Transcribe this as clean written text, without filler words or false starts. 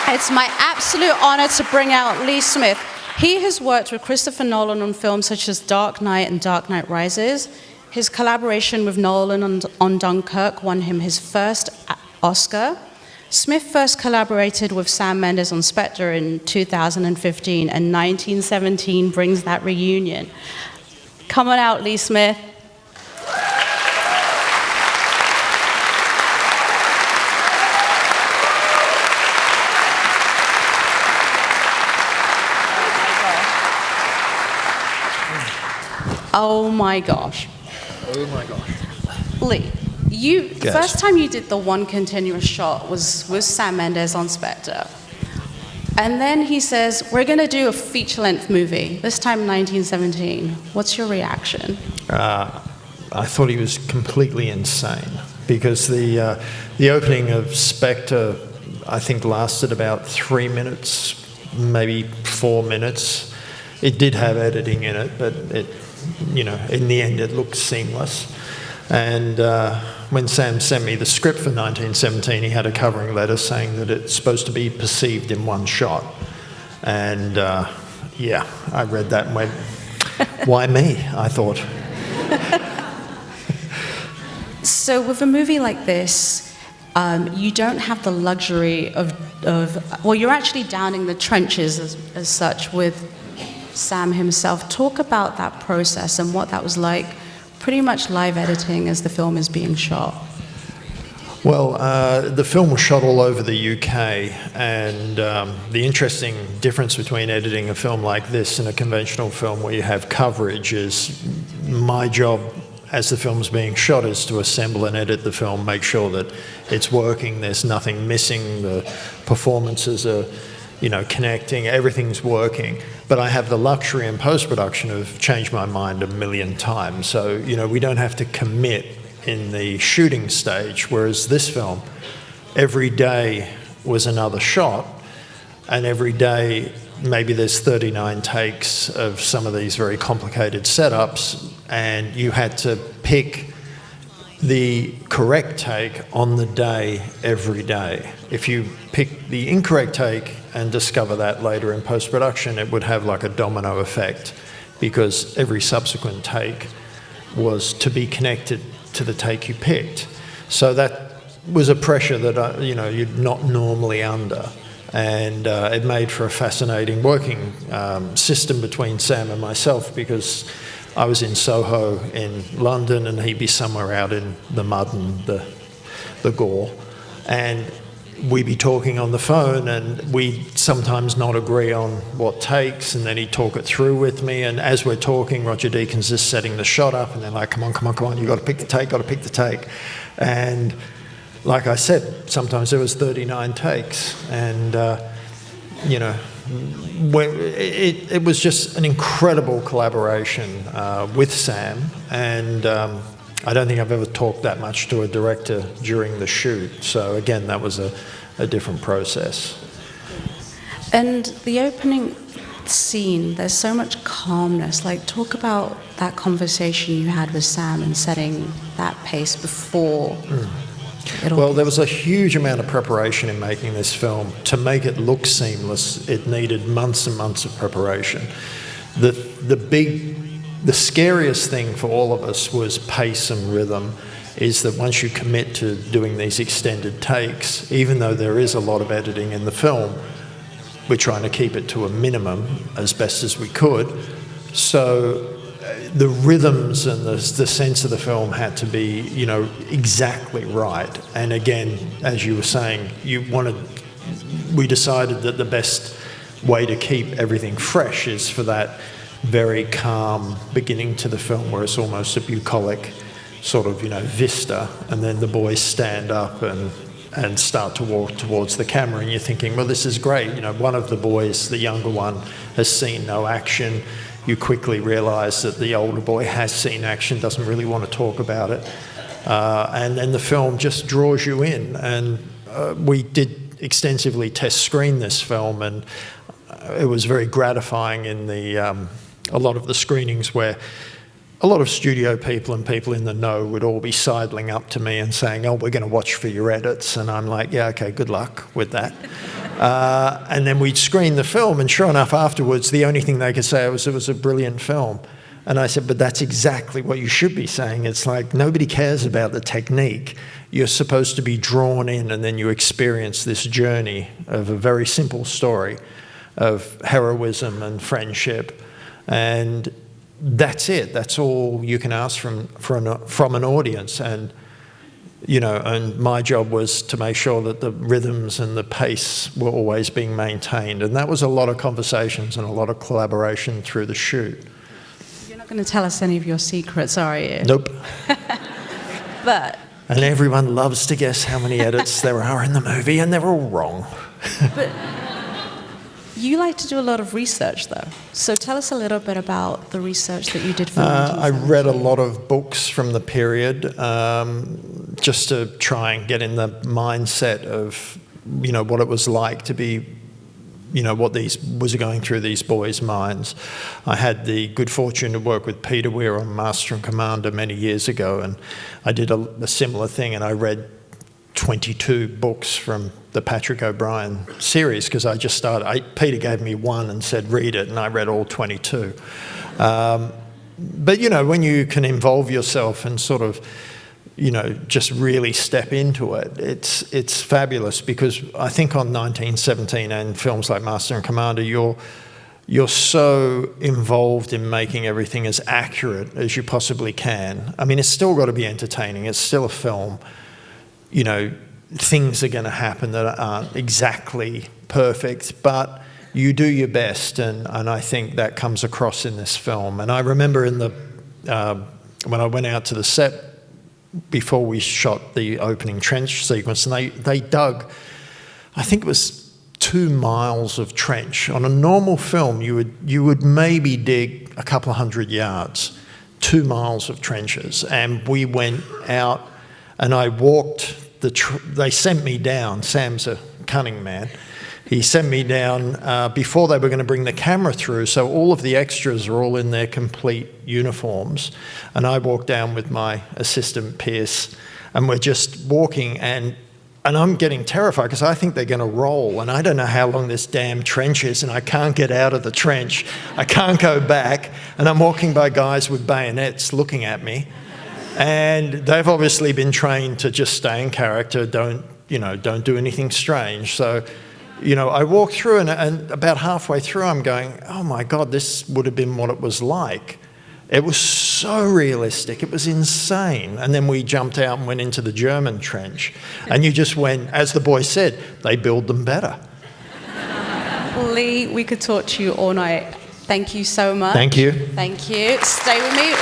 It's my absolute honor to bring out Lee Smith. He has worked with Christopher Nolan on films such as Dark Knight and Dark Knight Rises. His collaboration with Nolan on Dunkirk won him his first Oscar. Smith first collaborated with Sam Mendes on Spectre in 2015, and 1917 brings that reunion. Come on out, Lee Smith. Oh my gosh. Oh my gosh. Lee, the first time you did the one continuous shot was with Sam Mendes on Spectre. And then he says, we're going to do a feature-length movie, this time 1917. What's your reaction? I thought he was completely insane, because the opening of Spectre, I think, lasted about 3 minutes, maybe 4 minutes. It did have editing in it, but in the end it looked seamless. And when Sam sent me the script for 1917, he had a covering letter saying that it's supposed to be perceived in one shot. And I read that and went, why me? I thought. So with a movie like this, you don't have the luxury of you're actually down in the trenches as such with Sam himself. Talk about that process and what that was like, pretty much live editing as the film is being shot. Well, the film was shot all over the UK, and the interesting difference between editing a film like this and a conventional film where you have coverage is my job as the film's being shot is to assemble and edit the film, make sure that it's working, there's nothing missing, the performances are connecting, everything's working. But I have the luxury in post-production of change my mind 1,000,000 times. So, we don't have to commit in the shooting stage, whereas this film, every day was another shot, and every day maybe there's 39 takes of some of these very complicated setups, and you had to pick the correct take on the day every day. If you pick the incorrect take and discover that later in post-production, it would have like a domino effect, because every subsequent take was to be connected to the take you picked. So that was a pressure that you're not normally under, and it made for a fascinating working system between Sam and myself, because I was in Soho in London and he'd be somewhere out in the mud and the gore, and we'd be talking on the phone, and we'd sometimes not agree on what takes, and then he'd talk it through with me, and as we're talking, Roger Deakins is setting the shot up, and they're like, come on, you got to pick the take. And like I said, sometimes there was 39 takes, and it was just an incredible collaboration with Sam, and I don't think I've ever talked that much to a director during the shoot. So again, that was a different process. And the opening scene, there's so much calmness. Like, talk about that conversation you had with Sam and setting that pace before. Well, there was a huge amount of preparation in making this film. To make it look seamless, it needed months and months of preparation. The scariest thing for all of us was pace and rhythm, is that once you commit to doing these extended takes, even though there is a lot of editing in the film, we're trying to keep it to a minimum as best as we could. So the rhythms and the sense of the film had to be, exactly right. And again, as you were saying, we decided that the best way to keep everything fresh is for that very calm beginning to the film, where it's almost a bucolic sort of, vista, and then the boys stand up and start to walk towards the camera, and you're thinking, well, this is great. One of the boys, the younger one, has seen no action. You quickly realise that the older boy has seen action, doesn't really want to talk about it. And then the film just draws you in. And we did extensively test screen this film, and it was very gratifying in a lot of the screenings where a lot of studio people and people in the know would all be sidling up to me and saying, oh, we're going to watch for your edits. And I'm like, yeah, okay, good luck with that. And then we'd screen the film, and sure enough, afterwards, the only thing they could say was it was a brilliant film. And I said, but that's exactly what you should be saying. It's like nobody cares about the technique. You're supposed to be drawn in, and then you experience this journey of a very simple story of heroism and friendship. And that's it. That's all you can ask from an audience. And and my job was to make sure that the rhythms and the pace were always being maintained. And that was a lot of conversations and a lot of collaboration through the shoot. You're not going to tell us any of your secrets, are you? Nope. But... And everyone loves to guess how many edits there are in the movie, and they're all wrong. But you like to do a lot of research, though. So tell us a little bit about the research that you did for I read a lot of books from the period just to try and get in the mindset of, what it was like to be, what was going through these boys' minds. I had the good fortune to work with Peter Weir on Master and Commander many years ago, and I did a similar thing, and I read 22 books from the Patrick O'Brien series because I just started. Peter gave me one and said, read it, and I read all 22. But, when you can involve yourself and sort of, just really step into it, it's fabulous because I think on 1917 and films like Master and Commander, you're so involved in making everything as accurate as you possibly can. I mean, it's still got to be entertaining. It's still a film. Things are going to happen that aren't exactly perfect, but you do your best, and I think that comes across in this film. And I remember when I went out to the set before we shot the opening trench sequence, and they dug, I think it was 2 miles of trench. On a normal film, you would maybe dig a couple of 100 yards, 2 miles of trenches, and we went out, and I walked. They sent me down. Sam's a cunning man. He sent me down before they were going to bring the camera through, so all of the extras are all in their complete uniforms. And I walked down with my assistant, Pierce, and we're just walking, and I'm getting terrified because I think they're going to roll, and I don't know how long this damn trench is, and I can't get out of the trench. I can't go back, and I'm walking by guys with bayonets looking at me. And they've obviously been trained to just stay in character, don't do anything strange. So, I walked through and about halfway through I'm going, oh my God, this would have been what it was like. It was so realistic, it was insane. And then we jumped out and went into the German trench. And you just went, as the boy said, they build them better. Lee, we could talk to you all night. Thank you so much. Thank you. Thank you. Stay with me.